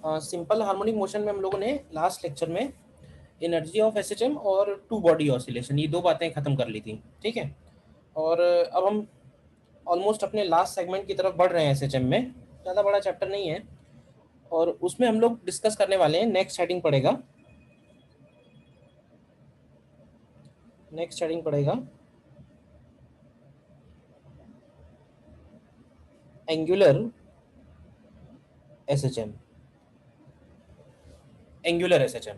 Simple harmonic motion में हम लोगों ने लास्ट लेक्चर में एनर्जी ऑफ एसएचएम और टू बॉडी ऑसिलेशन ये दो बातें खत्म कर ली थी, ठीक है। और अब हम ऑलमोस्ट अपने लास्ट सेगमेंट की तरफ बढ़ रहे हैं एसएचएम में। ज़्यादा बड़ा चैप्टर नहीं है और उसमें हम लोग डिस्कस करने वाले हैं, नेक्स्ट हेडिंग पड़ेगा, नेक्स्ट हेडिंग पड़ेगा एंगुलर एसएचएम। एंगुलर एसएचएम,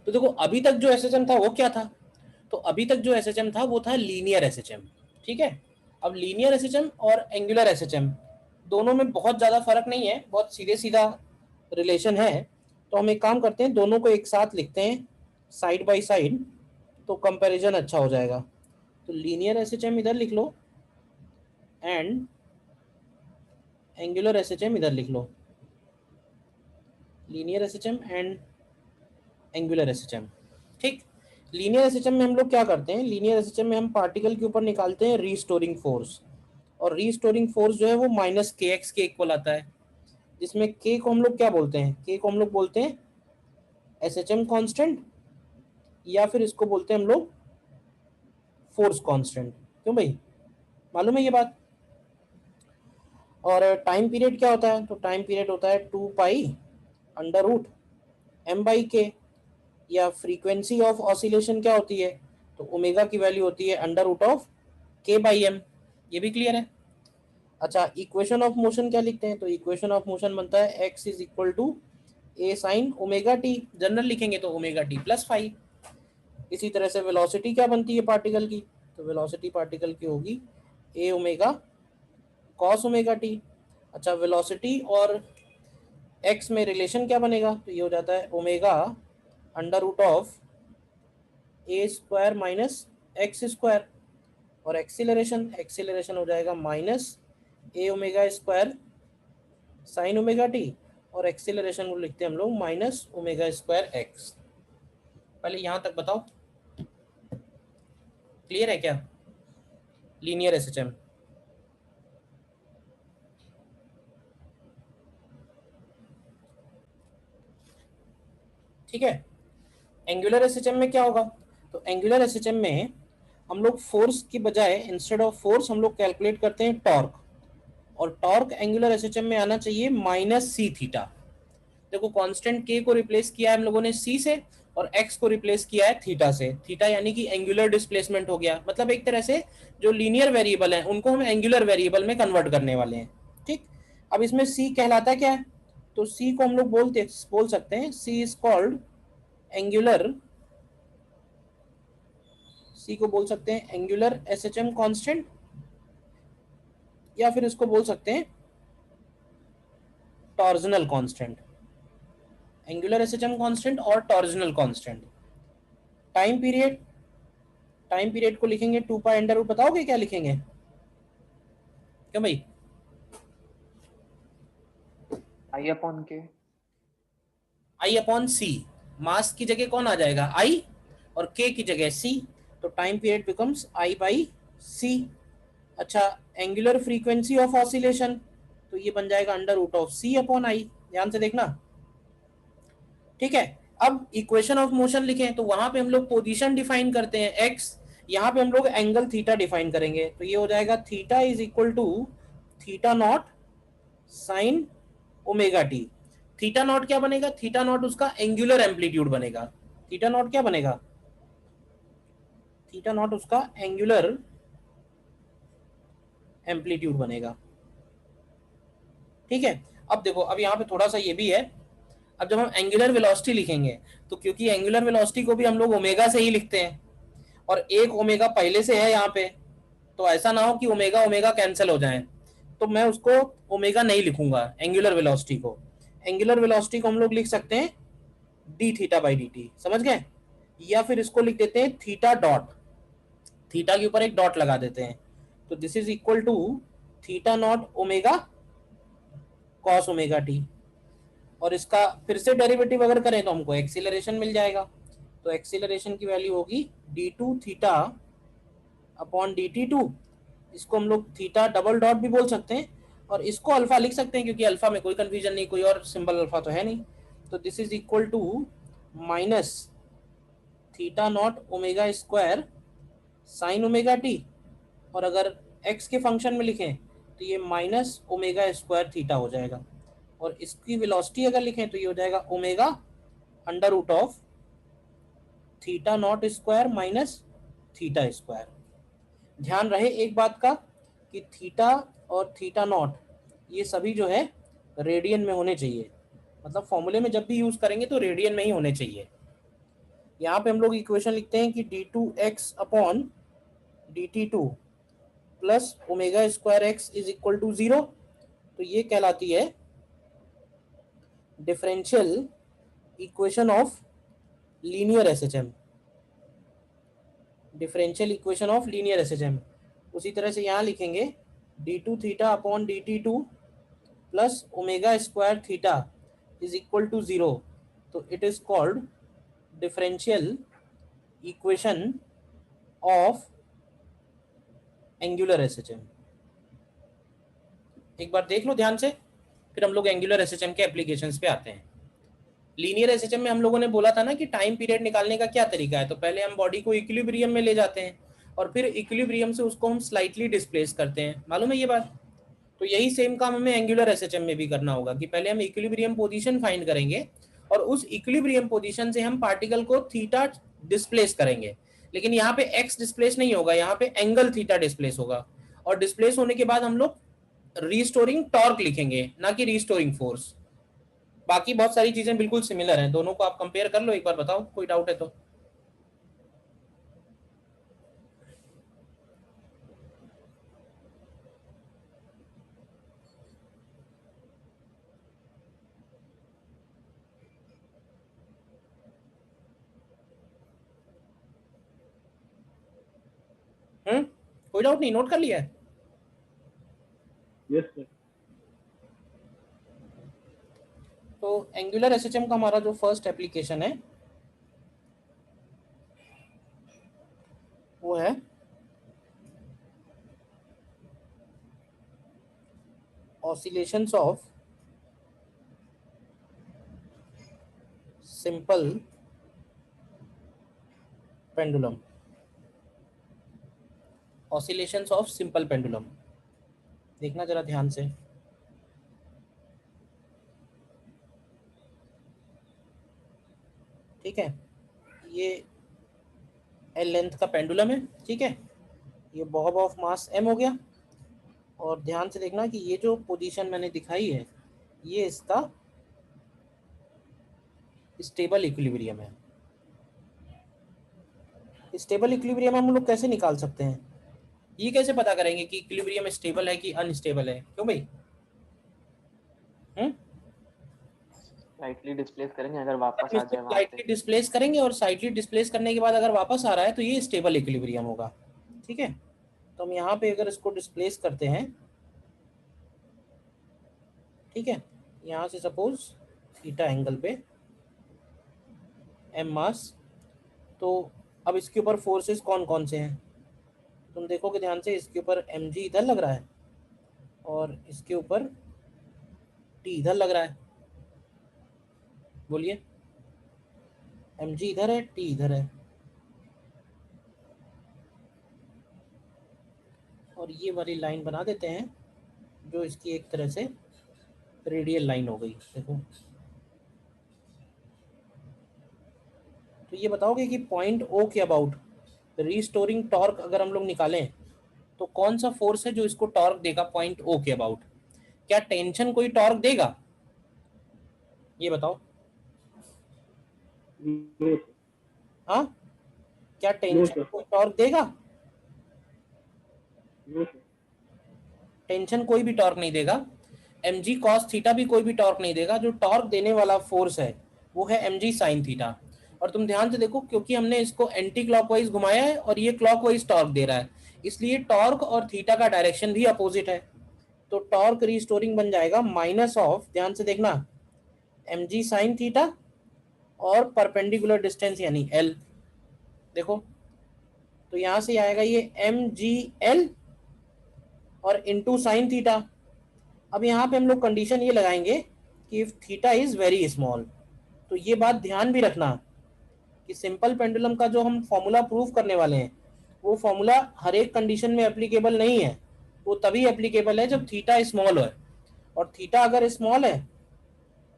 तो देखो अभी तक जो एसएचएम था वो क्या था, तो अभी तक जो एसएचएम था वो था लीनियर एसएचएम, ठीक है। अब लीनियर एसएचएम और एंगुलर एसएचएम दोनों में बहुत ज़्यादा फर्क नहीं है, बहुत सीधे सीधा रिलेशन है। तो हम एक काम करते हैं, दोनों को एक साथ लिखते हैं साइड बाय साइड, तो कंपैरिजन अच्छा हो जाएगा। तो लीनियर एसएचएम इधर लिख लो एंड एंगुलर एसएचएम इधर लिख लो, linear SHM and angular SHM, ठीक। लीनियर एसएचएम में हम लोग क्या करते हैं, लीनियर एसएचएम में हम पार्टिकल के ऊपर निकालते हैं रीस्टोरिंग फोर्स, और रीस्टोरिंग फोर्स जो है वो माइनस के एक्स के इक्वल आता है, जिसमें के को हम लोग क्या बोलते हैं, के को हम लोग बोलते हैं एसएचएम कांस्टेंट, या फिर इसको बोलते हैं हम लोग फोर्स कांस्टेंट। क्यों भाई, मालूम है ये बात। और टाइम पीरियड क्या होता है, तो टाइम पीरियड होता है 2 pi under root M by K, या फ्रीक्वेंसी ऑफ ऑसिलेशन क्या होती है, तो ओमेगा की वैल्यू होती है अंडर रूट ऑफ के बाई एम। ये भी क्लियर है। अच्छा, इक्वेशन ऑफ मोशन क्या लिखते हैं, तो इक्वेशन ऑफ मोशन बनता है X is equal to A sine omega T, general लिखेंगे तो ओमेगा टी प्लस फाइव। इसी तरह से वेलोसिटी क्या बनती है पार्टिकल की, तो वेलोसिटी पार्टिकल की होगी A omega cos omega t. अच्छा, वेलोसिटी और एक्स में रिलेशन क्या बनेगा, तो ये हो जाता है omega under root of A square minus x square, और एक्सीलरेशन एक्सीलरेशन हो जाएगा minus A omega square sine omega T, और एक्सीलरेशन को लिखते हैं हम लोग माइनस ओमेगा स्क्वायर एक्स। पहले यहां तक बताओ, क्लियर है क्या लीनियर एसएचएम। ठीक है। एंगुलर एसएचएम में क्या होगा, तो एंगुलर एसएचएम में हम लोग फोर्स की बजाय इंस्टेड ऑफ फोर्स हम लोग कैलकुलेट करते हैं टॉर्क, और टॉर्क एंगुलर एसएचएम में आना चाहिए माइनस सी थीटा। देखो कांस्टेंट के को रिप्लेस किया है हम लोगों ने सी से, और एक्स को रिप्लेस किया है थीटा से। थीटा यानी कि एंगुलर डिस्प्लेसमेंट हो गया, मतलब एक तरह से जो लीनियर वेरिएबल है उनको हम एंगुलर वेरिएबल में कन्वर्ट करने वाले हैं, ठीक। अब इसमें सी कहलाता क्या है, तो सी को हम लोग बोल सकते हैं सी इज कॉल्ड एंगुलर, सी को बोल सकते हैं एंगुलर एसएचएम कांस्टेंट, या फिर इसको बोल सकते हैं torsional constant, angular SHM constant और torsional constant. Time period, time period को लिखेंगे 2 पाई अंडर रूट, बताओगे क्या लिखेंगे, क्यों भाई। आई अपॉन के, आई अपॉन सी, मास की जगह कौन आ जाएगा आई, और के की जगह सी, तो time period becomes I by C. अच्छा, एंगुलर फ्रीक्वेंसी ऑफ ऑसिलेशन, तो ये बन जाएगा under root of C upon I, ध्यान से देखना, ठीक है। अब इक्वेशन ऑफ मोशन लिखें तो वहां पे हम लोग पोजीशन डिफाइन करते हैं एक्स, यहाँ पे हम लोग एंगल थीटा डिफाइन करेंगे, तो ये हो जाएगा theta is equal to theta naught sine omega T. Theta naught क्या बनेगा, थीटा नॉट उसका एंगुलर एम्पलीट्यूड बनेगा। थीटा नॉट क्या बनेगा, थीटा नॉट उसका एंगुलर एम्पलीट्यूड बनेगा, ठीक है। अब देखो, अब यहाँ पे थोड़ा सा ये भी है, अब जब हम एंगुलर वेलोसिटी लिखेंगे, तो क्योंकि एंगुलर वेलोसिटी को भी हम लोग ओमेगा से ही लिखते हैं, और एक ओमेगा पहले से है यहाँ पे, तो ऐसा ना हो कि ओमेगा ओमेगा कैंसिल हो जाए, तो मैं उसको ओमेगा नहीं लिखूंगा एंगुलर वेलोसिटी को। एंगुलर वेलोसिटी को हम लोग लिख सकते हैं D theta by D T, समझ गए, या फिर इसको लिख देते हैं थीटा डॉट, थीटा के ऊपर एक डॉट लगा देते हैं, तो this is equal to theta naught omega cos omega T. और इसका फिर से डेरिवेटिव अगर करें तो हमको एक्सीलरेशन मिल जाएगा, तो एक्सीलरेशन की वैल्यू होगी D two theta upon D T two, इसको हम लोग थीटा डबल डॉट भी बोल सकते हैं, और इसको अल्फा लिख सकते हैं क्योंकि अल्फा में कोई कंफ्यूजन नहीं, कोई और सिंबल अल्फा तो है नहीं। तो this is equal to minus theta naught omega square sine omega T, और अगर एक्स के फंक्शन में लिखें तो ये माइनस ओमेगा स्क्वायर थीटा हो जाएगा, और इसकी वेलोसिटी अगर लिखें तो ये हो जाएगा omega under root of theta naught square minus theta square. ध्यान रहे एक बात का कि थीटा और थीटा नॉट ये सभी जो है रेडियन में होने चाहिए, मतलब फॉर्मूले में जब भी यूज करेंगे तो रेडियन में ही होने चाहिए। यहाँ पे हम लोग इक्वेशन लिखते हैं कि d2x upon dt2 plus omega square X is equal to 0, तो ये कहलाती है differential equation of linear SHM, differential equation of linear SHM. उसी तरह से यहाँ लिखेंगे d2 theta upon dt2 plus omega square theta is equal to 0, तो it is called differential equation of angular SHM. एक बार देख लो ध्यान से, फिर हम लोग एंगुलर एसएचएम के एप्लीकेशंस पे आते हैं। लीनियर एसएचएम में हम लोगों ने बोला था ना कि टाइम पीरियड निकालने का क्या तरीका है, तो पहले हम बॉडी को इक्विलिब्रियम में ले जाते हैं और फिर इक्विलिब्रियम से उसको हम स्लाइटली डिस्प्लेस करते हैं, मालूम है ये बात। तो यही सेम काम हमें एंगुलर एसएचएम में भी करना होगा कि पहले हम इक्विलिब्रियम पोजीशन फाइंड करेंगे और उस इक्विलिब्रियम पोजीशन से हम पार्टिकल को थीटा डिस्प्लेस करेंगे, लेकिन यहाँ पे एक्स डिस्प्लेस नहीं होगा, यहाँ पे एंगल थीटा डिस्प्लेस होगा, और डिस्प्लेस होने के बाद हम लोग रीस्टोरिंग टॉर्क लिखेंगे, ना कि रीस्टोरिंग फोर्स। बाकी बहुत सारी चीजें बिल्कुल सिमिलर हैं, दोनों को आप कंपेयर कर लो, एक बार बताओ कोई डाउट है तो। कोई डाउट नहीं, नोट कर लिया है? Yes sir. तो एंगुलर एसएचएम का हमारा जो फर्स्ट एप्लीकेशन है वो है oscillations of simple pendulum, oscillations of simple pendulum. देखना जरा ध्यान से, ठीक है। ये एल लेंथ का पेंडुलम है, ठीक है। ये बॉब ऑफ मास m हो गया, और ध्यान से देखना कि ये जो पोजीशन मैंने दिखाई है ये इसका स्टेबल इक्विलिब्रियम है। स्टेबल इक्विलिब्रियम हम लोग कैसे निकाल सकते हैं, ये कैसे पता करेंगे कि इक्विलिब्रियम स्टेबल है कि अनस्टेबल है, क्यों भाई? स्लाइटली डिस्प्लेस करेंगे, अगर वापस आ जाए वहां स्लाइटली पे। डिस्प्लेस करेंगे, और स्लाइटली डिस्प्लेस करने के बाद अगर वापस आ रहा है तो ये स्टेबल इक्विलिब्रियम होगा, ठीक है। तो हम यहाँ पे अगर इसको डिस्प्लेस करते हैं, ठीक है, यहाँ से सपोज थीटा एंगल पे एम मास, तो अब इसके ऊपर फोर्सेस कौन कौन से हैं तुम देखोगे ध्यान से, इसके ऊपर एम जी इधर लग रहा है और इसके ऊपर टी इधर लग रहा है, बोलिए। एम जी इधर है, टी इधर है, और ये वाली लाइन बना देते हैं जो इसकी एक तरह से रेडियल लाइन हो गई, देखो। तो ये बताओगे कि पॉइंट ओ के अबाउट रीस्टोरिंग टॉर्क अगर हम लोग निकालें तो कौन सा फोर्स है जो इसको टॉर्क देगा पॉइंट ओ के अबाउट? क्या टेंशन कोई टॉर्क देगा, ये बताओ। No sir. हाँ, क्या नो टेंशन सर। कोई टॉर्क देगा? No sir. टेंशन कोई भी टॉर्क नहीं देगा, एम जी कॉस थीटा भी कोई भी टॉर्क नहीं देगा। जो टॉर्क देने वाला फोर्स है वो है एम जी साइन थीटा। और तुम ध्यान से देखो, क्योंकि हमने इसको एंटी क्लॉकवाइज घुमाया है और ये क्लॉकवाइज टॉर्क दे रहा है, इसलिए टॉर्क और थीटा का डायरेक्शन भी अपोजिट है। तो टॉर्क रिस्टोरिंग बन जाएगा माइनस ऑफ, ध्यान से देखना, एम जी साइन थीटा और परपेंडिकुलर डिस्टेंस यानी एल, देखो। तो यहां से आएगा ये एम जी एल और इंटू साइन थीटा, अब यहाँ पे हम लोग कंडीशन ये लगाएंगे कि if theta is very small. तो ये बात ध्यान भी रखना कि सिंपल पेंडुलम का जो हम फॉर्मूला प्रूव करने वाले हैं वो फॉर्मूला हर एक कंडीशन में एप्लीकेबल नहीं है, वो तभी एप्लीकेबल है जब थीटा स्मॉल है। और थीटा अगर स्मॉल है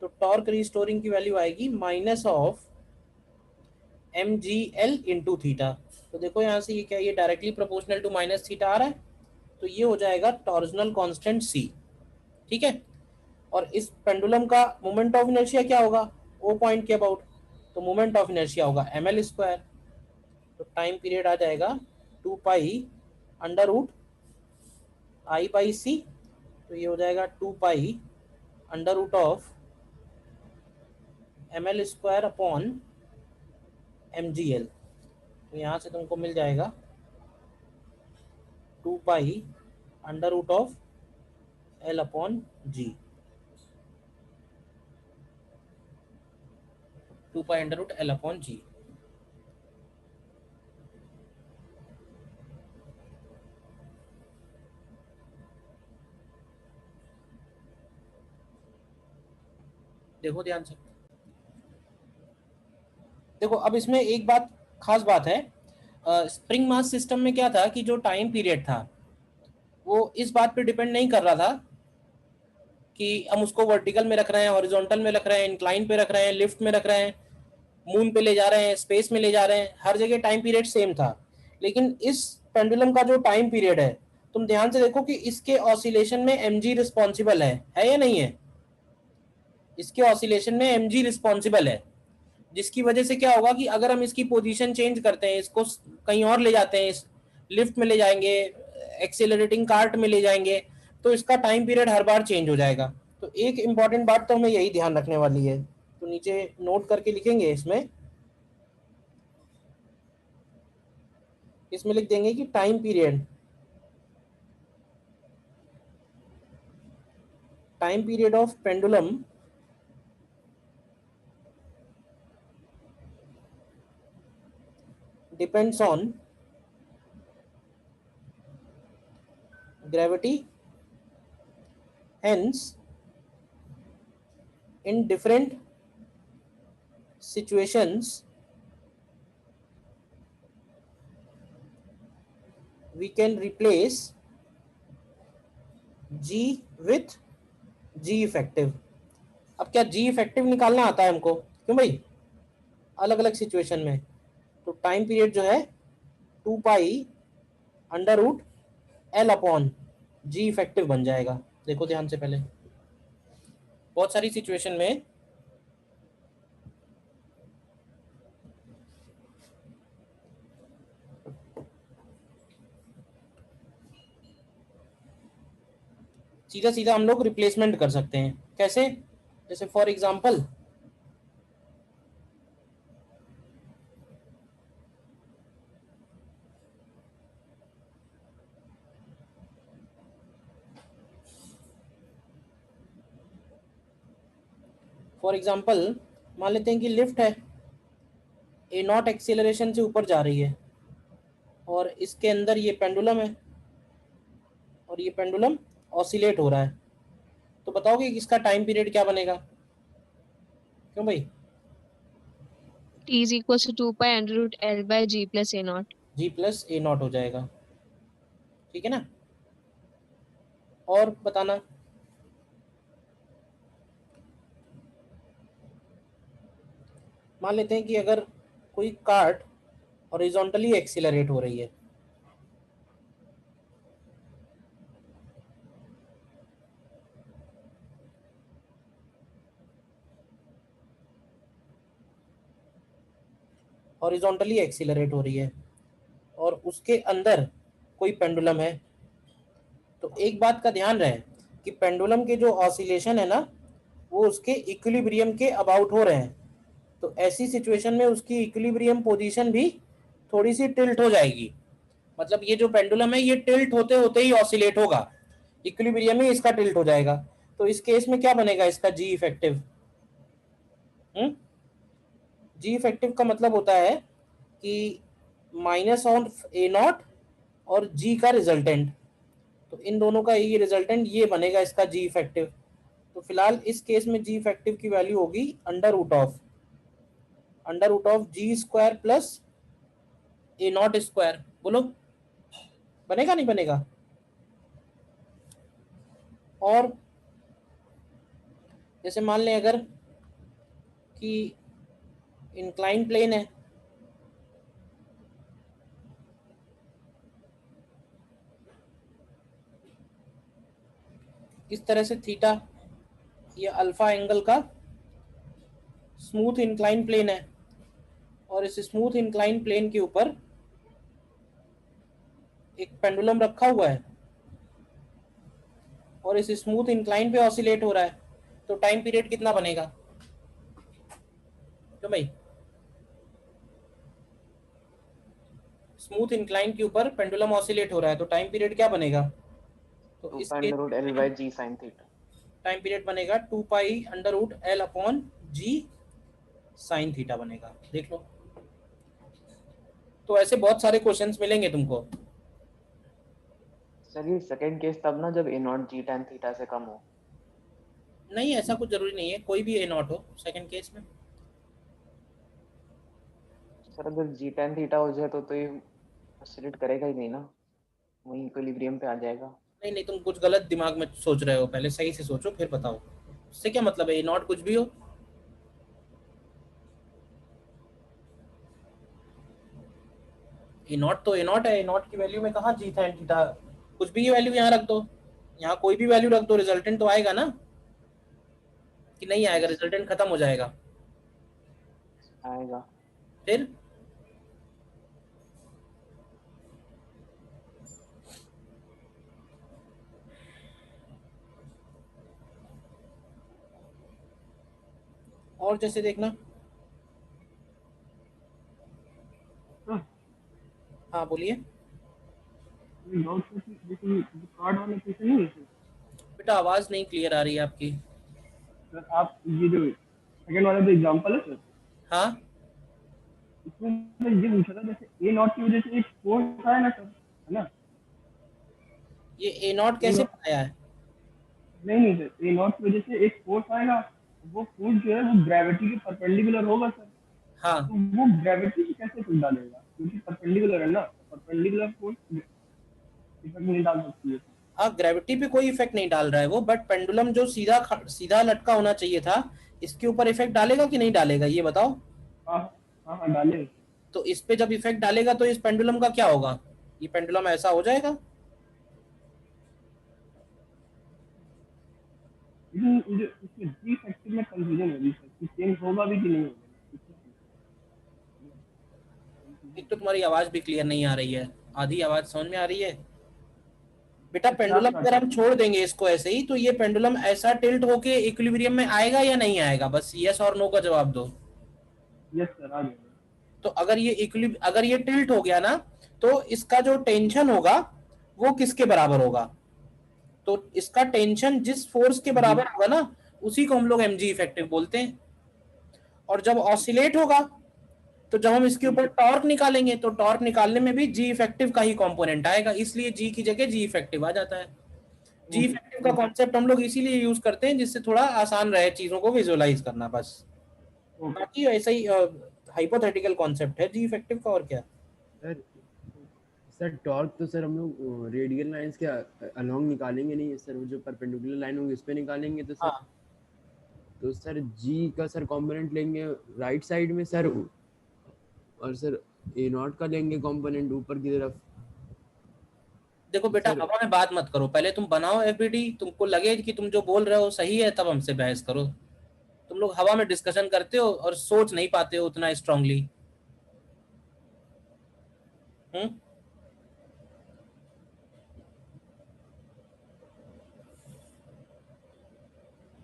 तो टॉर्क रिस्टोरिंग की वैल्यू आएगी minus of mgl into theta. तो देखो यहाँ से ये क्या, ये directly proportional to minus theta आ रहा है, तो ये हो जाएगा टॉर्जनल कांस्टेंट c। ठीक है, और इस पेंडुलम का मोमेंट ऑफ इनर्शिया क्या होगा, ओ पॉइंट के अबाउट, तो मोमेंट ऑफ इनर्शिया होगा ml स्क्वायर। तो टाइम पीरियड आ जाएगा 2 pi under root I by C, तो ये हो जाएगा 2 pi under root of ml square upon mgl। तो यहाँ से तुमको मिल जाएगा 2 pi under root of l upon G, 2 pi under root l upon G. देखो ध्यान से, देखो अब इसमें एक बात खास बात है, स्प्रिंग मास सिस्टम में क्या था कि जो टाइम पीरियड था वो इस बात पे डिपेंड नहीं कर रहा था कि हम उसको वर्टिकल में रख रहे हैं, हॉरिजॉन्टल में रख रहे हैं, इंक्लाइन पे रख रहे हैं, लिफ्ट में रख रहे हैं, मून पे ले जा रहे हैं, स्पेस में ले जा रहे हैं, हर जगह टाइम पीरियड सेम था। लेकिन इस पेंडुलम का जो टाइम पीरियड है, तुम ध्यान से देखो कि इसके ऑसिलेशन में mg रिस्पॉन्सिबल है या नहीं है, इसके ऑसिलेशन में mg रिस्पॉन्सिबल है, जिसकी वजह से क्या होगा कि अगर हम इसकी पोजीशन चेंज करते हैं, इसको कहीं और ले जाते हैं, इस लिफ्ट में ले जाएंगे, एक्सेलरेटिंग कार्ट में ले जाएंगे, तो इसका टाइम पीरियड हर बार चेंज हो जाएगा। तो एक इंपॉर्टेंट बात तो हमें यही ध्यान रखने वाली है, तो नीचे नोट करके लिखेंगे, इसमें लिख देंगे कि time period of pendulum depends on gravity, hence in different situations we can replace g with g effective। अब क्या g effective निकालना आता है हमको, क्यों भाई, अलग अलग सिचुएशन में। तो टाइम पीरियड जो है 2 pi under root L upon G effective बन जाएगा। देखो ध्यान से, पहले बहुत सारी सिचुएशन में सीधा सीधा हम लोग रिप्लेसमेंट कर सकते हैं। कैसे, जैसे फॉर एग्जांपल मान लेते हैं कि लिफ्ट है, ए नॉट एक्सेलरेशन से ऊपर जा रही है, और इसके अंदर ये पेंडुलम है, और ये पेंडुलम ऑसिलेट हो रहा है। तो बताओगे कि इसका टाइम पीरियड क्या बनेगा, क्यों भाई, T is equals to 2 pi under root L by G plus A naught। G plus A naught हो जाएगा। ठीक है ना, और बताना, मान लेते हैं कि अगर कोई कार्ट हॉरिजॉन्टली एक्सीलरेट हो रही है, हॉरिजॉन्टली एक्सीलरेट हो रही है और उसके अंदर कोई पेंडुलम है, तो एक बात का ध्यान रहे कि पेंडुलम के जो ऑसिलेशन है ना, वो उसके इक्विलिब्रियम के अबाउट हो रहे हैं। तो ऐसी सिचुएशन में उसकी इक्विलिब्रियम पोजीशन भी थोड़ी सी टिल्ट हो जाएगी। मतलब ये जो पेंडुलम है ये टिल्ट होते होते ही ऑसिलेट होगा, इक्विलिब्रियम ही इसका टिल्ट हो जाएगा। तो इस केस में क्या बनेगा इसका जी इफेक्टिव, जी इफेक्टिव का मतलब होता है कि माइनस ऑफ ए नॉट और जी का रिजल्टेंट। तो इन दोनों का ये रिजल्टेंट ये बनेगा इसका जी इफेक्टिव। तो फिलहाल इस केस में जी इफेक्टिव की वैल्यू होगी under root of G square plus A naught square. बोलो बनेगा नहीं बनेगा? और जैसे मान लें अगर कि इंक्लाइन प्लेन है, इस तरह से थीटा ये अल्फा एंगल का स्मूथ इंक्लाइन प्लेन है, और इस स्मूथ इंक्लाइन प्लेन के ऊपर एक पेंडुलम रखा हुआ है और इस स्मूथ इंक्लाइन पे ऑसिलेट हो रहा है, तो टाइम पीरियड कितना बनेगा? क्यों भाई? स्मूथ इंक्लाइन के ऊपर पेंडुलम ऑसिलेट हो रहा है तो टाइम पीरियड क्या बनेगा? तो 2 इस pi under root L by G sine theta. Time period बनेगा 2 pi under root L upon G sine theta बनेगा। देख लो, तो ऐसे बहुत सारे क्वेश्चंस मिलेंगे तुमको। सर ये सेकंड केस तब ना जब ए नॉट जी tan थीटा से कम हो। नहीं, ऐसा कुछ जरूरी नहीं है, कोई भी ए नॉट हो सेकंड केस में। सर अगर जी tan थीटा हो जाए तो ये ऑसिलेट करेगा ही नहीं ना, वही इक्विलिब्रियम पे आ जाएगा। नहीं नहीं, तुम कुछ गलत दिमाग में सोच रहे हो, पहले सही से सोचो फिर बताओ। इससे क्या मतलब है ए नॉट कुछ भी हो? ए नॉट तो ए नॉट है, ए नॉट की वैल्यू में कहाँ जी साइन थीटा, कुछ भी वैल्यू यहाँ रख दो, यहाँ कोई भी वैल्यू रख दो, रिजल्टेंट तो आएगा ना कि नहीं आएगा? रिजल्टेंट खत्म हो जाएगा आएगा। फिर। और जैसे देखना, सर हाँ बोलिए ये डाउट है कि जैसे कार्ड वाला कैसे नहीं है सर। बेटा, आवाज नहीं क्लियर आ रही है आपकी। सर आप ये जो सेकंड वाला जो एग्जांपल है सर, हाँ, इसमें मैं ये पूछा था जैसे ए नॉट की वजह से एक फोर्स आया ना सर, है ना? ये ए नॉट ए कैसे नॉट बनाया है? नहीं सर, ए नॉट की वजह से एक फोर्स आएगा, वो फोर्स जो है वो ग्रेविटी के परपेंडिकुलर होगा सर। हाँ तो वो ग्रेविटी से कैसे इफेक्ट डालेगा, क्योंकि परपेंडिकुलर है ना, परपेंडिकुलर फोर्स इफेक्ट नहीं डाल सकती है। हाँ, ग्रेविटी पे कोई इफेक्ट नहीं डाल रहा है वो, बट पेंडुलम जो सीधा सीधा लटका होना चाहिए था, इसके ऊपर इफेक्ट डालेगा कि नहीं डालेगा ये बताओ। हाँ हाँ हाँ डाले। तो इस पे जब इफेक्ट डालेगा तो इस पेंडुलम का क्या होगा? ये पेंडुलम ऐसा हो जाएगा। लेकिन मुझे इसमें जी फैक्टर में कंफ्यूजन हो रही है कि चेंज होगा भी कि नहीं होगा। एक तो तुम्हारी आवाज भी क्लियर नहीं आ रही है, आधी आवाज समझ में आ रही है। बेटा पेंडुलम अगर हम छोड़ देंगे इसको ऐसे ही, तो ये पेंडुलम ऐसा टिल्ट होके इक्विलिब्रियम में आएगा या नहीं आएगा? बस यस और नो का जवाब दो। यस सर आ जाएगा। तो अगर ये टिल्ट हो गया ना, तो इसका जो टेंशन होगा वो किसके बराबर होगा? तो इसका टेंशन जिस फोर्स के बराबर होगा ना, उसी को हम लोग mg इफेक्टिव बोलते हैं। और जब ऑसिलेट होगा, तो जब हम इसके ऊपर टॉर्क निकालेंगे, तो टॉर्क निकालने में भी जी इफेक्टिव का ही कंपोनेंट आएगा, इसलिए जी की जगह जी इफेक्टिव आ जाता है। जी इफेक्टिव का कॉन्सेप्ट हम लोग इसीलिए यूज करते हैं जिससे थोड़ा आसान रहे चीजों को विजुअलाइज करना, बस। बाकी ऐसा ही हाइपोथेटिकल कॉन्सेप्ट है जी इफेक्टिव का, और क्या। सर सर टॉर्क तो सर हम लोग रेडियल लाइंस के अलोंग निकालेंगे नहीं सर, वो जो परपेंडिकुलर लाइन होगी उस पे निकालेंगे। तो सर हाँ, तो सर जी का सर कंपोनेंट लेंगे राइट साइड में सर, और सर ए नॉट का लेंगे कंपोनेंट ऊपर की तरफ। देखो बेटा, सर हवा में बात मत करो, पहले तुम बनाओ एफबीडी, तुमको लगे कि तुम जो बोल रहे हो सही है तब हमसे बहस करो। तुम लोग हवा में डिस्कशन करते हो और सोच नहीं पाते हो उतना स्ट्रांगली।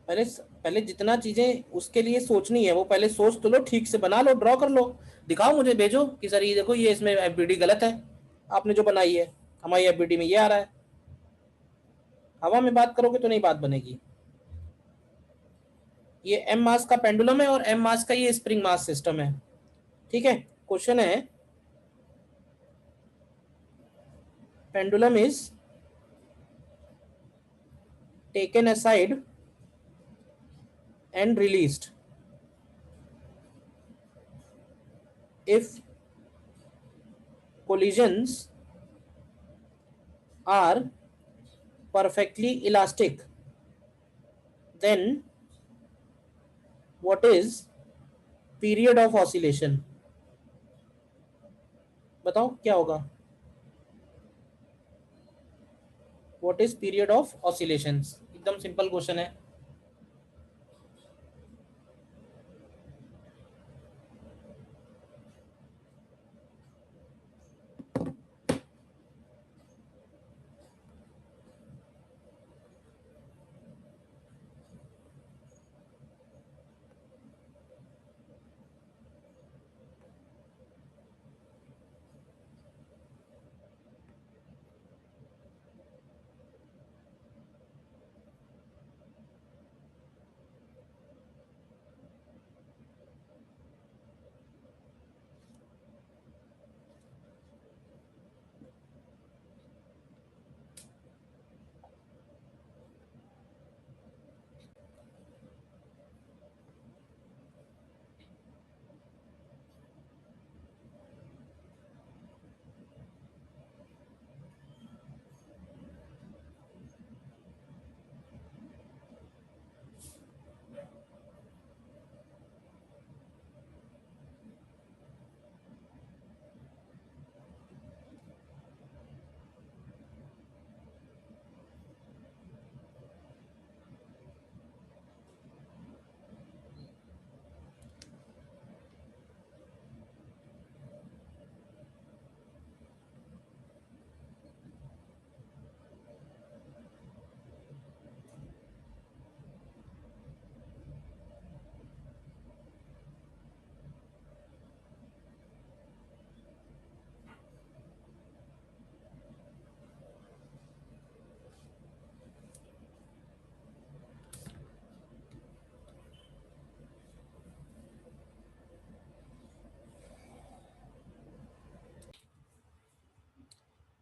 पहले पहले जितना चीजें उसके लिए सोचनी है वो पहले सोच तो लो, ठीक से बना लो, ड्रॉ कर लो, दिखाओ मुझे, भेजो कि सर ये देखो, ये इसमें एफबीडी गलत है, आपने जो बनाई है, हमारी एफबीडी में ये आ रहा है। हवा में बात करोगे तो नहीं बात बनेगी। ये एम मास का पेंडुलम है और एम मास का ये स्प्रिंग मास सिस्टम है, ठीक है। क्वेश्चन है, pendulum is taken aside and released if collisions are perfectly elastic, then what is period of oscillation? बताओ क्या होगा? What is period of oscillations? एकदम सिंपल क्वेश्चन है.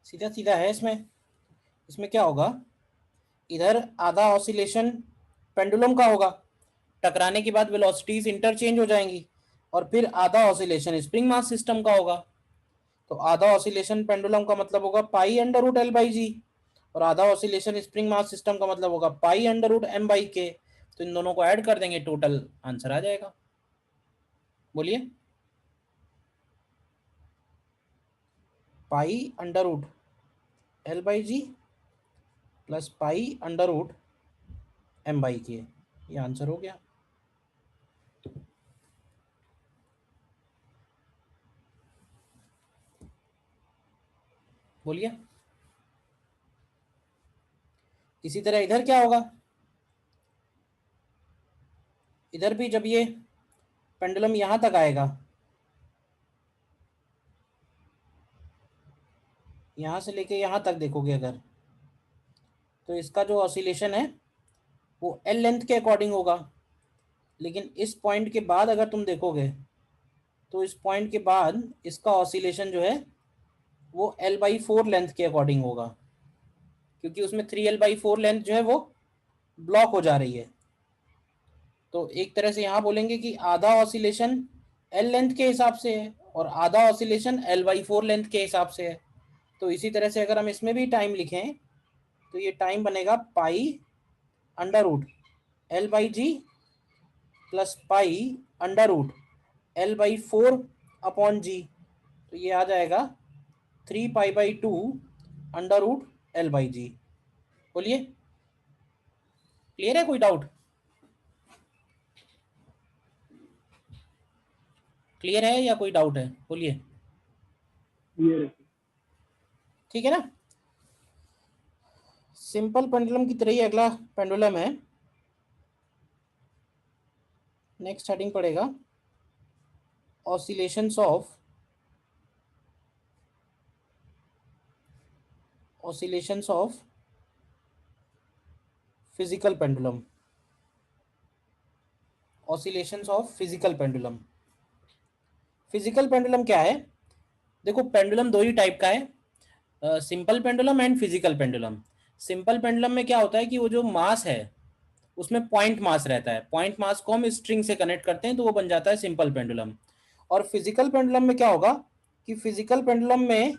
सीधा सीधा है इसमें. इसमें क्या होगा? इधर आधा ऑसिलेशन पेंडुलम का होगा, टकराने के बाद वेलोसिटीज इंटरचेंज हो जाएंगी, और फिर आधा ऑसिलेशन स्प्रिंग मास सिस्टम का होगा. तो आधा ऑसिलेशन पेंडुलम का मतलब होगा pi under root L by G, और आधा ऑसिलेशन स्प्रिंग मास सिस्टम का मतलब होगा pi under root M by K. तो इन दोनों को ऐड कर देंगे, टोटल आंसर आ जाएगा. बोलिए. Pi under root L by G plus pi under root M by K, ये आंसर हो गया. बोलिए. इसी तरह इधर क्या होगा? इधर भी जब ये पेंडुलम यहां तक आएगा, यहां से लेके यहां तक देखोगे अगर, तो इसका जो ऑसिलेशन है वो एल लेंथ के अकॉर्डिंग होगा. लेकिन इस पॉइंट के बाद अगर तुम देखोगे तो इस पॉइंट के बाद इसका ऑसिलेशन जो है वो एल बाई 4 लेंथ के अकॉर्डिंग होगा, क्योंकि उसमें 3L/4 लेंथ जो है वो ब्लॉक हो जा रही है. तो एक तरह से यहाँ बोलेंगे कि आधा ऑसिलेशन एल लेंथ के हिसाब से है और आधा ऑसिलेशन L/4 लेंथ के हिसाब से है. तो इसी तरह से अगर हम इसमें भी टाइम लिखें तो ये टाइम बनेगा pi under root L by G plus pi under root L/4 upon G. तो ये आ जाएगा 3π/2 under root L by G. बोलिए. क्लियर है? कोई डाउट? क्लियर है या कोई डाउट है? बोलिए. क्लियर है. ठीक है ना. सिंपल पेंडुलम की तरह ही अगला पेंडुलम है. नेक्स्ट हेडिंग पड़ेगा oscillations of physical pendulum. Oscillations of physical pendulum. Physical pendulum क्या है? देखो, पेंडुलम दो ही टाइप का है, simple pendulum and physical pendulum. Simple pendulum में क्या होता है कि वो जो मास है उसमें पॉइंट मास रहता है, पॉइंट मास को हम स्ट्रिंग से कनेक्ट करते हैं तो वो बन जाता है सिंपल पेंडुलम। और फिजिकल पेंडुलम में क्या होगा कि फिजिकल पेंडुलम में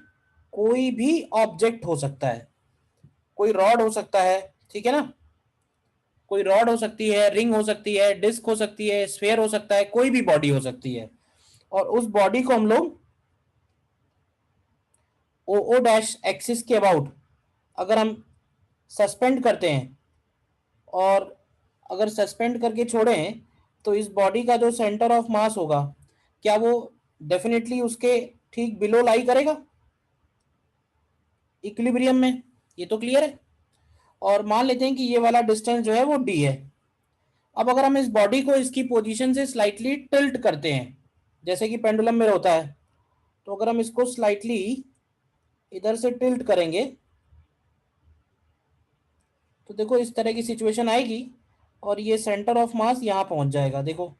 कोई भी ऑब्जेक्ट हो सकता है, कोई रॉड हो सकता है, ठीक है ना, कोई रॉड हो सकती है, रिंग हो सकती है, डिस्क हो सकती है, स्फीयर हो सकता है, कोई भी बॉडी हो सकती है। और उस बॉडी को हम लोग ओ डैश एक्सिस के अबाउट अगर हम सस्पेंड करते हैं और अगर सस्पेंड करके छोड़ें तो इस बॉडी का जो सेंटर ऑफ मास होगा क्या वो डेफिनेटली उसके ठीक बिलो लाई करेगा इक्विलिब्रियम में, ये तो क्लियर है। और मान लेते हैं कि ये वाला डिस्टेंस जो है वो d है। अब अगर हम इस बॉडी को इसकी पोजीशन से स्लाइटली टिल्ट करते हैं जैसे कि पेंडुलम में होता है, तो अगर हम इसको स्लाइटली इधर से टिल्ट करेंगे तो देखो इस तरह की सिचुएशन आएगी और ये सेंटर ऑफ मास यहाँ पहुंच जाएगा। देखो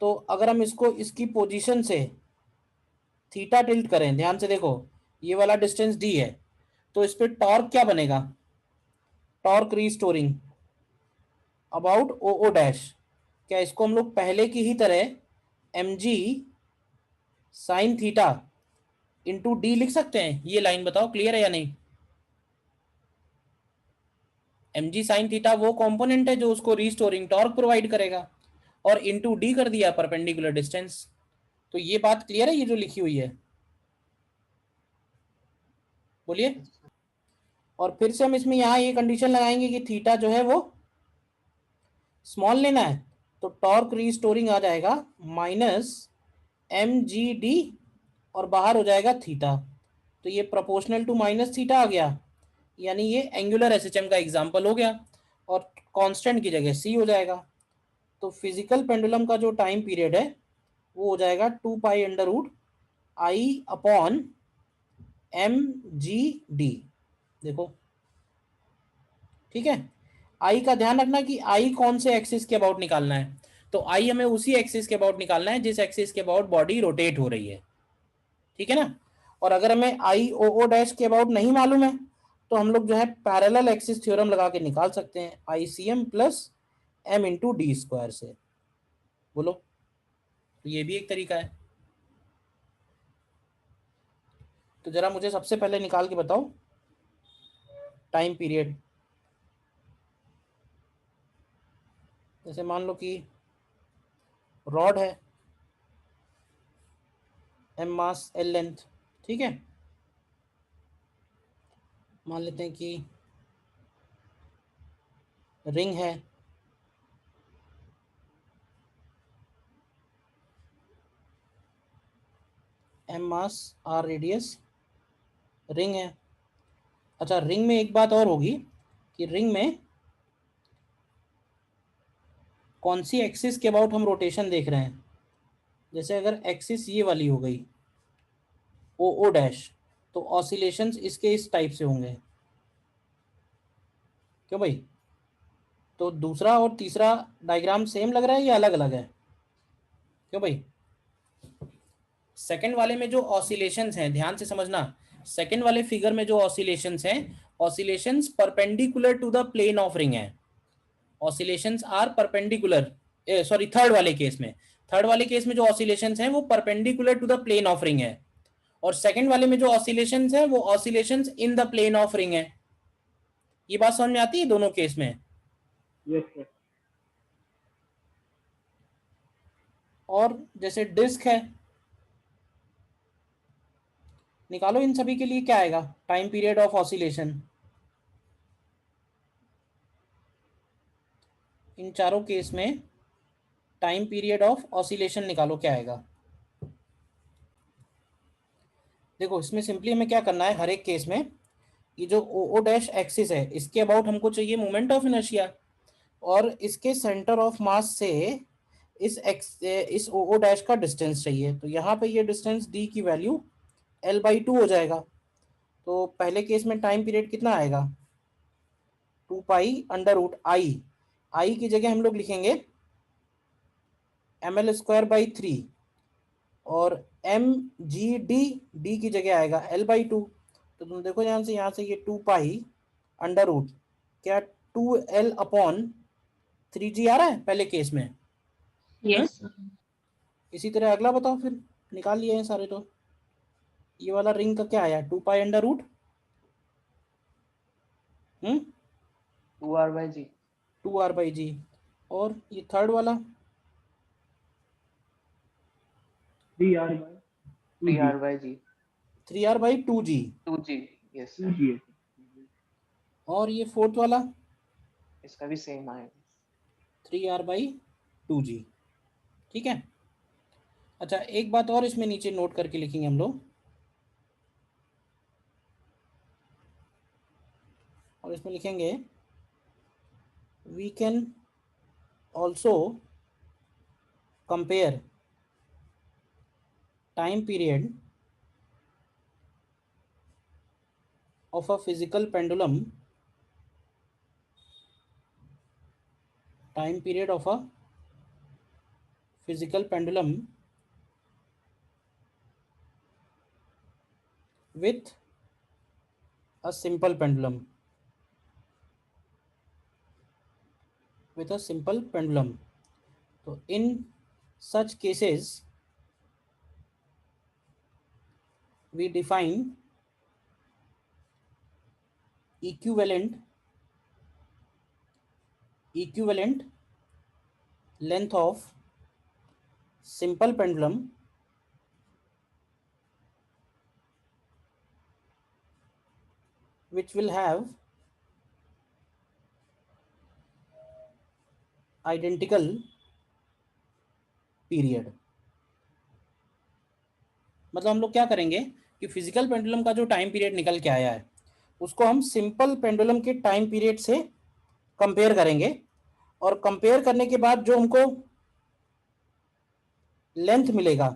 तो अगर हम इसको इसकी पोजीशन से थीटा टिल्ट करें, ध्यान से देखो ये वाला डिस्टेंस d है, तो इस पे टॉर्क क्या बनेगा, torque restoring about O dash. क्या इसको हम लोग पहले की ही तरह mg sine theta into D लिख सकते हैं? ये लाइन बताओ क्लियर है या नहीं। mg साइन थीटा वो कंपोनेंट है जो उसको रीस्टोरिंग टॉर्क प्रोवाइड करेगा, और इंटू डी कर दिया परपेंडिकुलर डिस्टेंस। तो ये बात क्लियर है ये जो लिखी हुई है, बोलिए। और फिर से हम इसमें यहाँ ये कंडीशन लगाएंगे कि थीटा जो है वो स्मॉल लेना है, तो टॉर्क रीस्टोरिंग आ जाएगा माइनस mgd और बाहर हो जाएगा थीटा, तो ये प्रोपोर्शनल टू माइनस थीटा आ गया, यानी ये एंगुलर एसएचएम का एग्जांपल हो गया और कांस्टेंट की जगह c हो जाएगा। तो फिजिकल पेंडुलम का जो टाइम पीरियड है वो हो जाएगा 2 pi under root I upon mgd। देखो ठीक है, आई का ध्यान रखना कि आई कौन से एक्सिस के अबाउट निकालना है, तो आई हमें उसी एक्सिस के अबाउट निकालना है जिस एक्सिस के अबाउट बॉडी रोटेट हो रही है, ठीक है ना। और अगर हमें आई ओ डैश के अबाउट नहीं मालूम है तो हम लोग जो है पैरेलल एक्सिस थ्योरम लगा के निकाल सकते हैं, I C M plus M into D square से। बोलो, तो ये भी एक तरीका है। तो जरा मुझे सबसे पहले निकाल के बताओ टाइम पीरियड। जैसे मान लो कि रॉड है, एम मास एल लेंथ, ठीक है। मान लेते हैं कि रिंग है, M mass R radius, ring है। अच्छा, रिंग में एक बात और होगी कि रिंग में कौन सी एक्सिस के अबाउट हम रोटेशन देख रहे हैं। जैसे अगर एक्सिस ये वाली हो गई ओ डैश, तो ऑसिलेशंस इसके इस टाइप से होंगे, क्यों भाई। तो दूसरा और तीसरा डायग्राम सेम लग रहा है या अलग अलग है, क्यों भाई। सेकंड वाले में जो ऑसिलेशंस हैं, ध्यान से समझना, सेकंड वाले फिगर में जो ऑसिलेशंस हैं, oscillations perpendicular to the plane of ring है। Oscillations are perpendicular, sorry third वाले केस में जो ऑसिलेशंस हैं वो perpendicular to the plane of ring है, और सेकंड वाले में जो ऑसिलेशंस है वो oscillations in the plane of ring है। ये बात समझ में आती है दोनों केस में। Yes sir. और जैसे डिस्क है, निकालो इन सभी के लिए क्या आएगा टाइम पीरियड ऑफ ऑसिलेशन। इन चारों केस में टाइम पीरियड ऑफ ऑसिलेशन निकालो क्या आएगा। देखो इसमें सिंपली हमें क्या करना है, हर एक केस में ये जो ओ डैश एक्सिस है इसके अबाउट हमको चाहिए मोमेंट ऑफ इनर्शिया, और इसके सेंटर ऑफ मास से इस ओ डैश का डिस्टेंस चाहिए। तो यहाँ पे ये डिस्टेंस डी की वैल्यू L/2 हो जाएगा। तो पहले केस में टाइम पीरियड कितना आएगा 2 पाई अंडर रूट आई की जगह हम लोग लिखेंगे ml²/3 और mgd डी की जगह आएगा L/2। तो तुम देखो यहाँ से ये 2 पाई अंडर रूट क्या 2L अपॉन 3G आ रहा है पहले केस में। Yes. इसी तरह अगला बताओ, फिर निकाल लिए हैं सारे। तो ये वाला रिंग का क्या आया 2 pi under root 2R/G 2R/G। और ये थर्ड वाला 3R/2G 3R/G 3R/2G। 2G yes sir 2G है। और ये फोर्थ वाला इसका भी सेम आएगा 3R/2G। ठीक है। अच्छा एक बात और इसमें नीचे नोट करके लिखेंगे हम लोग, और इसमें लिखेंगे we can also compare time period of a physical pendulum, time period of a physical pendulum with a simple pendulum, with a simple pendulum. So in such cases we define equivalent length of simple pendulum which will have identical period। मतलब हम लोग क्या करेंगे कि physical pendulum का जो time period निकल के आया है उसको हम सिंपल पेंडुलम के टाइम पीरियड से कंपेयर करेंगे, और कंपेयर करने के बाद जो हमको लेंथ मिलेगा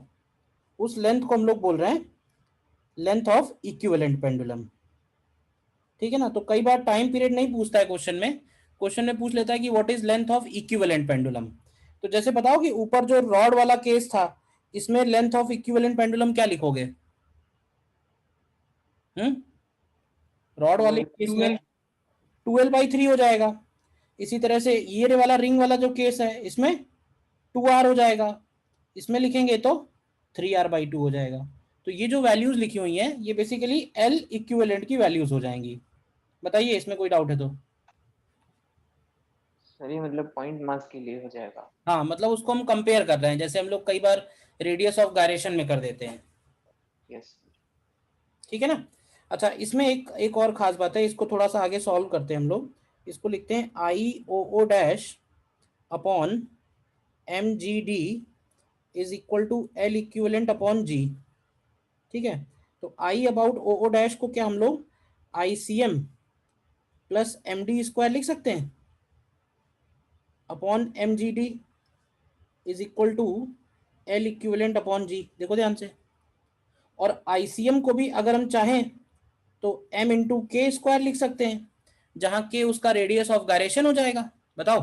उस लेंथ को हम लोग बोल रहे हैं लेंथ ऑफ इक्विवेलेंट पेंडुलम। ठीक है ना। तो कई बार टाइम पीरियड नहीं पूछता है क्वेश्चन में पूछ लेता है कि what is length of equivalent pendulum. तो जैसे बताओ कि ऊपर जो रॉड वाला केस था इसमें लेंथ ऑफ इक्विवेलेंट पेंडुलम क्या लिखोगे? रॉड वाले केस में 2L/3 हो जाएगा। इसी तरह से ये वाला रिंग वाला जो केस है इसमें 2R हो जाएगा, इसमें लिखेंगे तो 3R/2 हो जाएगा। तो ये जो वैल्यूज लिखी हुई हैं ये बेसिकली L इक्विवेलेंट की वैल्यूज हो जाएंगी। बताइए इसमें कोई डाउट है तो। सर ये मतलब पॉइंट मास के लिए हो जाएगा। हाँ मतलब उसको हम कंपेयर कर रहे हैं, जैसे हम लोग कई बार रेडियस ऑफ गायरेशन में कर देते हैं। यस ठीक है ना। अच्छा इसमें एक और खास बात है, इसको थोड़ा सा आगे सॉल्व करते हैं हम लोग। इसको लिखते हैं IOO dash upon MGD is equal to L equivalent upon G। ठीक है। तो I अबाउट OO डैश को क्या हम लोग ICM प्लस MD स्क्वायर लिख सकते हैं upon MGD is equal to L equivalent upon G। देखो ध्यान से। और ICM को भी अगर हम चाहें तो M इंटू के स्क्वायर लिख सकते हैं, जहां के उसका रेडियस ऑफ गायरेशन हो जाएगा। बताओ।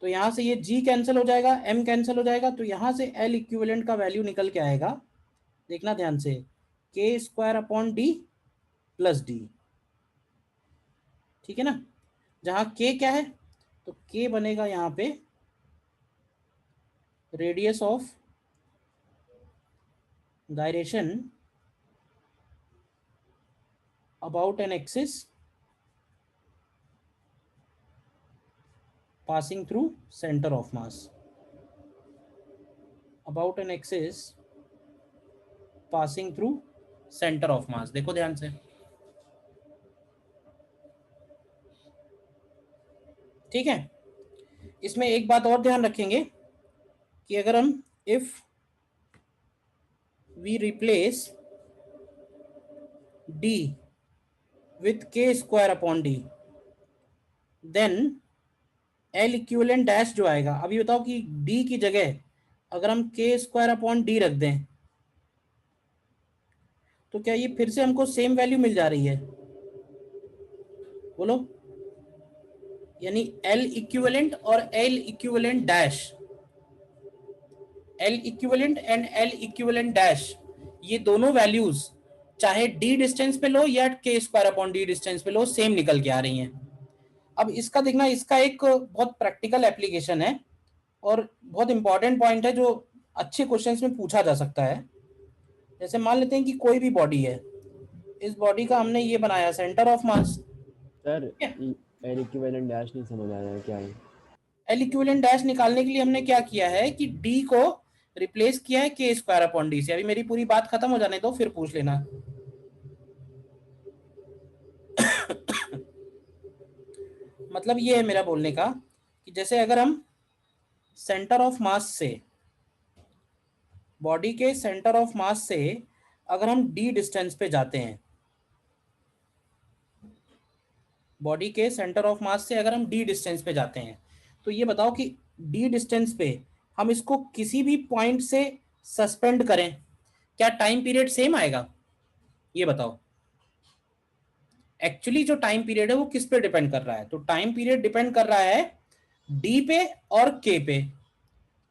तो यहां से ये G कैंसिल हो जाएगा, M कैंसिल हो जाएगा, तो यहां से L इक्विवेलेंट का वैल्यू निकल के आएगा। देखना ध्यान से, के square upon D plus D। ठीक है ना। जहां के क्या है तो के बनेगा यहां पे radius of gyration about an axis passing through center of mass, about an axis passing through center of mass। देखो ध्यान से। ठीक है। इसमें एक बात और ध्यान रखेंगे कि अगर हम if we replace D with K square upon D then L equivalent dash जो आएगा, अभी बताओ कि D की जगह अगर हम K स्क्वायर अपॉन D रख दें तो क्या ये फिर से हमको सेम वैल्यू मिल जा रही है? बोलो। यानी L इक्विवेलेंट और L equivalent dash, L equivalent and L equivalent dash, ये दोनों वैल्यूज चाहे d डिस्टेंस पे लो या k square upon d distance पे लो, सेम निकल के आ रही हैं। अब इसका देखना, इसका एक बहुत प्रैक्टिकल एप्लीकेशन है और बहुत इंपॉर्टेंट पॉइंट है जो अच्छे क्वेश्चंस में पूछा जा सकता है। जैसे मान लेते हैं कि कोई भी बॉडी है, इस बॉडी का हमने ये बनाया centre of mass. Sir L equivalent dash नहीं समझ आया क्या है। एल इक्विवेलेंट डैश निकालने के लिए हमने क्या किया है कि d को रिप्लेस किया है k स्क्वायर अपॉन d से। अभी मेरी पूरी बात खत्म हो जाने दो, फिर पूछ लेना। मतलब ये है मेरा बोलने का कि जैसे अगर हम सेंटर ऑफ मास से, बॉडी के सेंटर ऑफ मास से अगर हम d डिस्टेंस पे जाते हैं, बॉडी के सेंटर ऑफ मास से अगर हम d डिस्टेंस पे जाते हैं, तो ये बताओ कि d डिस्टेंस पे हम इसको किसी भी पॉइंट से सस्पेंड करें, क्या टाइम पीरियड सेम आएगा? ये बताओ। एक्चुअली जो टाइम पीरियड है वो किस पे डिपेंड कर रहा है? तो टाइम पीरियड डिपेंड कर रहा है d पे और k पे।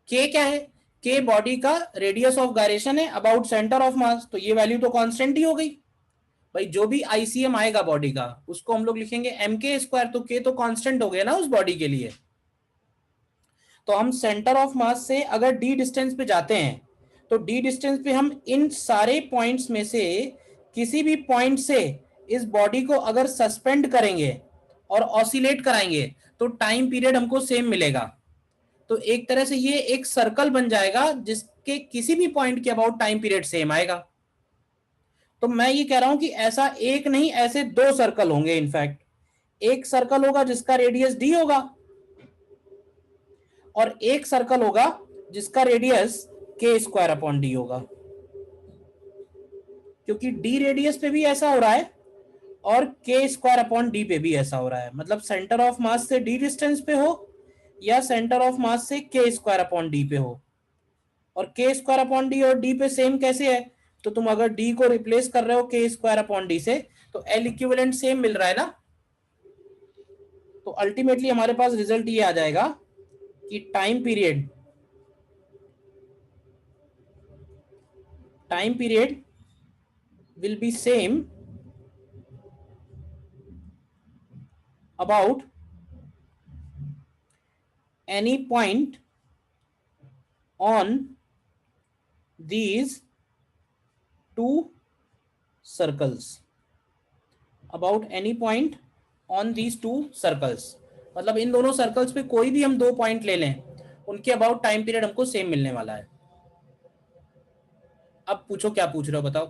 k क्या है? k बॉडी का रेडियस ऑफ गायरेशन है अबाउट सेंटर ऑफ मास, तो ये वैल्यू तो कांस्टेंट ही हो गई भाई। जो भी आईसीएम आएगा बॉडी का उसको हम लोग लिखेंगे एम के स्क्वायर, तो k तो कांस्टेंट हो गया ना उस बॉडी के लिए। तो हम सेंटर ऑफ मास से अगर d डिस्टेंस पे जाते हैं तो d डिस्टेंस पे हम इन सारे पॉइंट्स में से किसी भी पॉइंट से इस बॉडी को अगर सस्पेंड करेंगे और ऑसिलेट कराएंगे तो टाइम पीरियड हमको सेम मिलेगा। तो एक तरह से ये एक सर्कल बन जाएगा जिसके किसी भी पॉइंट के अबाउट टाइम पीरियड सेम आएगा। तो मैं ये कह रहा हूं कि ऐसा एक नहीं, ऐसे दो सर्कल होंगे। इनफैक्ट एक सर्कल होगा जिसका रेडियस d होगा और एक सर्कल होगा जिसका radius k square upon d होगा, क्योंकि d रेडियस पे भी ऐसा हो रहा है और k स्क्वायर अपॉन d पे भी ऐसा हो रहा है। मतलब सेंटर ऑफ मास से d डिस्टेंस पे हो या सेंटर ऑफ मास से k स्क्वायर अपॉन d पे हो। और k स्क्वायर अपॉन d और d पे सेम कैसे है? तो तुम अगर d को रिप्लेस कर रहे हो k स्क्वायर अपॉन d से तो L इक्विवेलेंट सेम मिल रहा है ना। तो अल्टीमेटली हमारे पास रिजल्ट ये आ जाएगा कि time period will be same about any point on these two circles, about any point on these two circles। मतलब इन दोनों सर्कल्स पे कोई भी हम दो पॉइंट ले लें, उनके अबाउट टाइम पीरियड हमको सेम मिलने वाला है। अब पूछो क्या पूछ रहे हो बताओ।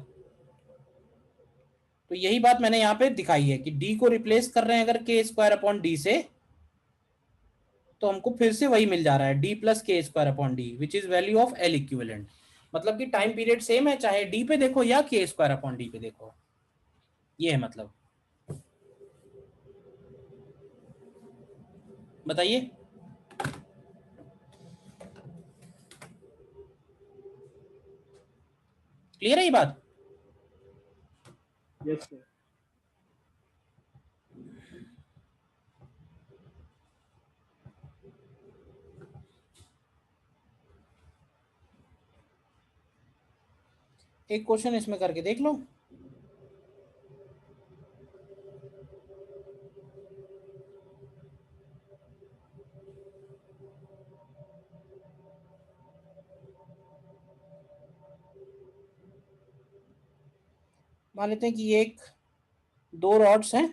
तो यही बात मैंने यहाँ पे दिखाई है कि d को रिप्लेस कर रहे हैं अगर k स्क्वायर अपॉन d से, तो हमको फिर से वही मिल जा रहा है d plus k square upon d which is value of L equivalent. मतलब कि टाइम पीरियड सेम है चाहे d पे देखो या k स्क्वायर अपॉन d पे देखो। ये है मतलब। बताइए। क्लियर है ये बात? Yes sir. एक क्वेश्चन इसमें करके देख लो। मान लेते हैं कि ये एक दो रॉड्स हैं,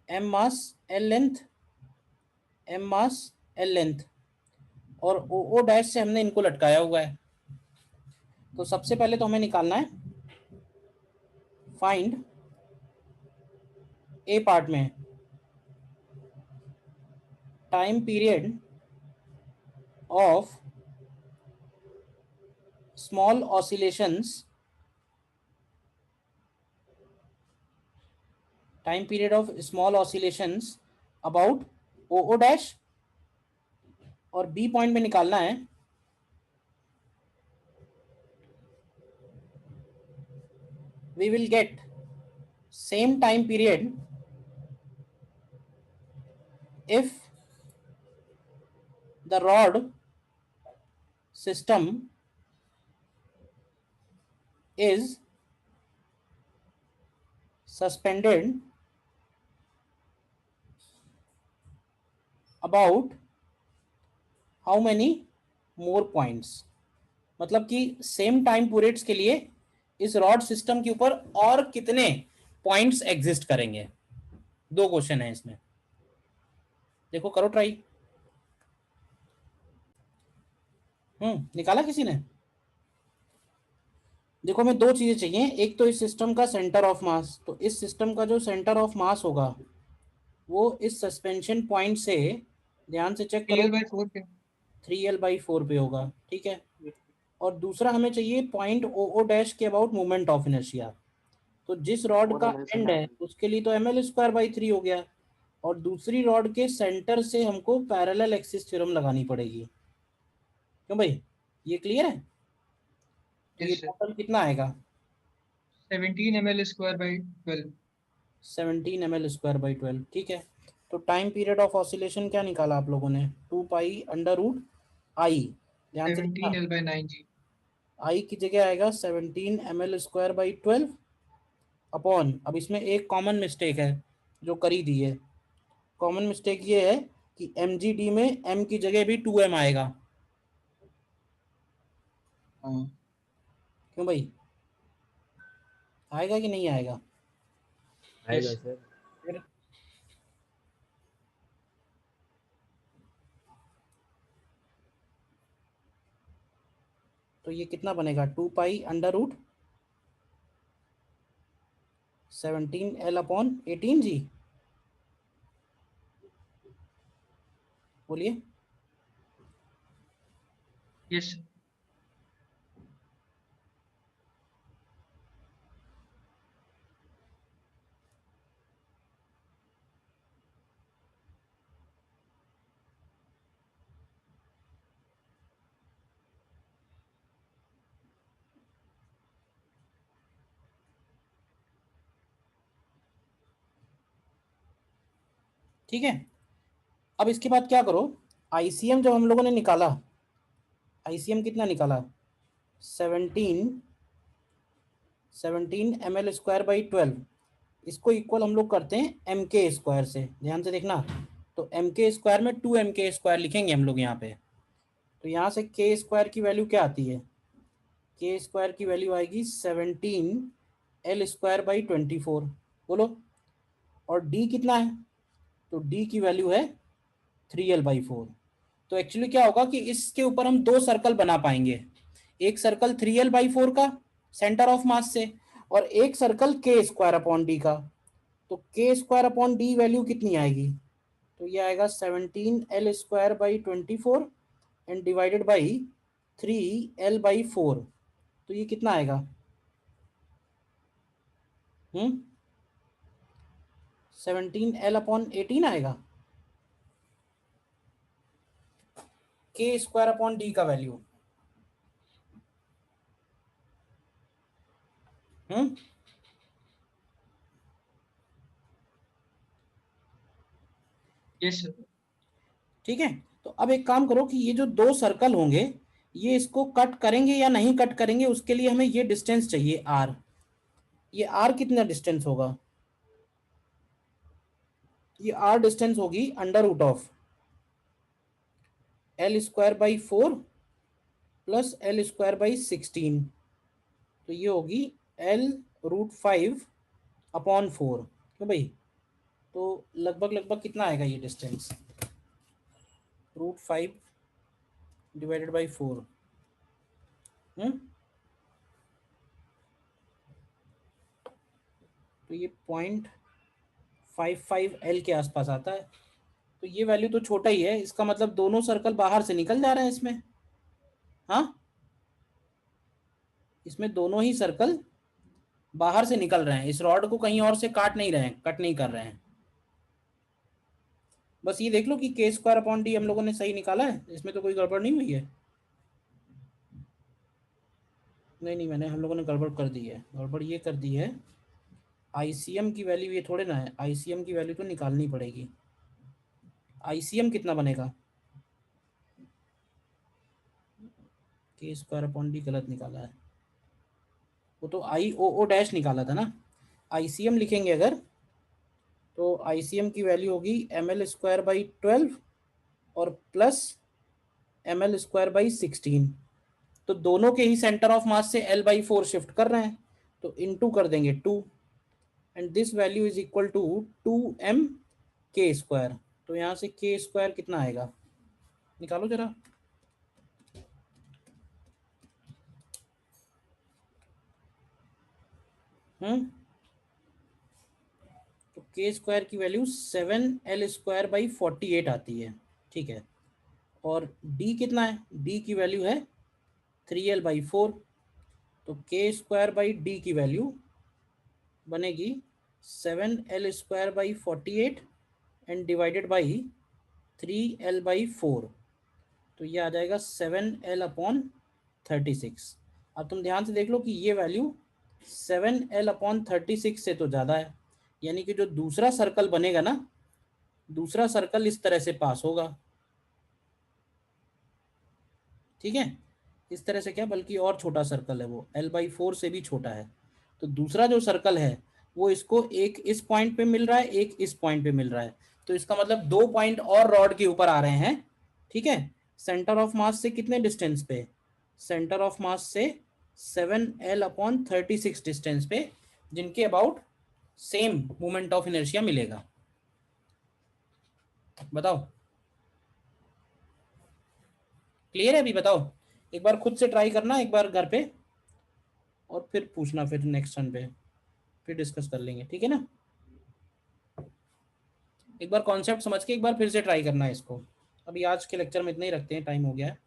m मास l लेंथ, m मास l लेंथ, और o डैश से हमने इनको लटकाया हुआ है। तो सबसे पहले तो हमें निकालना है फाइंड ए पार्ट में time period of small oscillations, time period of small oscillations about O dash, और बी पॉइंट में निकालना है we will get same time period if the rod system is suspended about how many more points, मतलब कि same time periods के लिए इस rod system के ऊपर और कितने पॉइंट्स एग्जिस्ट करेंगे। दो क्वेश्चन है इसमें, देखो करो ट्राई। निकाला किसी ने? देखो हमें दो चीजें चाहिए, एक तो इस सिस्टम का सेंटर ऑफ मास, तो इस सिस्टम का जो सेंटर ऑफ मास होगा वो इस सस्पेंशन पॉइंट से, ध्यान से चेक करो, 3L/4 पे 3L/4 पे होगा, ठीक है। और दूसरा हमें चाहिए पॉइंट ओ ओ डैश के अबाउट मोमेंट ऑफ इनर्शिया, तो जिस रॉड 4 का ml से एंड है उसके लिए तो ml²/3 हो गया, और दूसरी रॉड के सेंटर से हमको पैरेलल एक्सिस थ्योरम लगानी पड़ेगी। क्यों भाई, ये क्लियर है? तो ये यस सर, टोटल कितना आएगा? 17 ml²/12। 17 ml²/12, ठीक है। तो टाइम पीरियड ऑफ ऑसिलेशन क्या निकाला आप लोगों ने? 2π√I, ध्यान से देखना, 17L/9 जी। I की जगह आएगा 17 ml²/12 अपॉन, अब इसमें एक कॉमन मिस्टेक है जो करी दी है, कॉमन मिस्टेक ये है कि mgd में m की जगह भी 2m आएगा। हाँ क्यों भाई, आएगा कि नहीं आएगा? आएगा यस सर। फिर तो ये कितना बनेगा? 2π√17L/18 जी, बोलिए। Yes sir. ठीक है, अब इसके बाद क्या करो, आईसीएम जब हम लोगों ने निकाला, आईसीएम कितना निकाला? 17 ml²/12, इसको इक्वल हम लोग करते हैं mk² से, ध्यान से देखना। तो mk² में 2mk² लिखेंगे हम लोग यहाँ पे, तो यहाँ से k² की वैल्यू क्या आती है? k² की वैल्यू आएगी 17L²/24, बोलो। और d कितना है? तो d की वैल्यू है 3L/4। तो एक्चुअली क्या होगा कि इसके ऊपर हम दो सर्कल बना पाएंगे, एक सर्कल 3L/4 का सेंटर ऑफ मास से, और एक सर्कल k²/d का। तो k²/d वैल्यू कितनी आएगी? तो ये आएगा 17L²/24 and divided by 3L/4, तो ये कितना आएगा? 17L/18 आएगा, k²/d का वैल्यू। Yes sir. ठीक है, तो अब एक काम करो कि ये जो दो सर्कल होंगे ये इसको कट करेंगे या नहीं कट करेंगे, उसके लिए हमें ये डिस्टेंस चाहिए r। ये r कितना डिस्टेंस होगा? ये r डिस्टेंस होगी √ऑफ L²/4 प्लस L²/16, तो ये होगी L√5/4। तो भाई, तो लगभग लगभग कितना आएगा ये डिस्टेंस? √5 डिवाइडेड बाई 4, तो ये 0.55L के आसपास आता है। तो ये वैल्यू तो छोटा ही है, इसका मतलब दोनों सर्कल बाहर से निकल जा रहे हैं इसमें। हाँ, इसमें दोनों ही सर्कल बाहर से निकल रहे हैं, इस रॉड को कहीं और से काट नहीं रहे हैं, कट नहीं कर रहे हैं। बस ये देख लो कि k²/d हम लोगों ने सही निकाला है, इसमें तो कोई गड़बड़ नहीं हुई है। नहीं, हम लोगों ने गड़बड़ कर दी है, गड़बड़ ये कर दी है, आईसीएम की वैल्यू ये थोड़े ना है, आईसीएम की वैल्यू तो निकालनी पड़ेगी। आईसीएम कितना बनेगा? k²/d गलत निकाला है, वो तो IOO डैश निकाला था ना, ICM लिखेंगे अगर, तो ICM की वैल्यू होगी ml²/12 और प्लस ml²/16। तो दोनों के ही सेंटर ऑफ मास से L/4 शिफ्ट कर रहे हैं, तो इनटू कर देंगे 2, and this value is equal to 2mk²। तो यहाँ से k² कितना आएगा, निकालो जरा। तो k² की वैल्यू 7l²/48 आती है, ठीक है। और d कितना है, d की वैल्यू है 3l/4, तो k²/d की वैल्यू बनेगी 7l²/48 and divided by 3l/4, तो ये आ जाएगा 7l/36। अब तुम ध्यान से देख लो कि ये वैल्यू 7l/36 से तो ज़्यादा है, यानी कि जो दूसरा सर्कल बनेगा ना, दूसरा सर्कल इस तरह से पास होगा, ठीक है। इस तरह से क्या, बल्कि और छोटा सर्कल है वो, l/4 से भी छोटा है। तो दूसरा जो सर्कल है वो इसको एक इस पॉइंट पे मिल रहा है, एक इस पॉइंट पे मिल रहा है, तो इसका मतलब 2 पॉइंट और रॉड के ऊपर आ रहे हैं, ठीक है। सेंटर ऑफ मास से कितने डिस्टेंस पे, सेंटर ऑफ मास से 7l/36 डिस्टेंस पे, जिनके about same moment of inertia मिलेगा। बताओ क्लियर है अभी? बताओ एक बार खुद से ट्राई करना, एक बार घर पे, और फिर पूछना, फिर नेक्स्ट टर्न पे फिर डिस्कस कर लेंगे, ठीक है ना। एक बार कॉन्सेप्ट समझ के एक बार फिर से ट्राई करना है इसको। अभी आज के लेक्चर में इतना ही रखते हैं, टाइम हो गया है।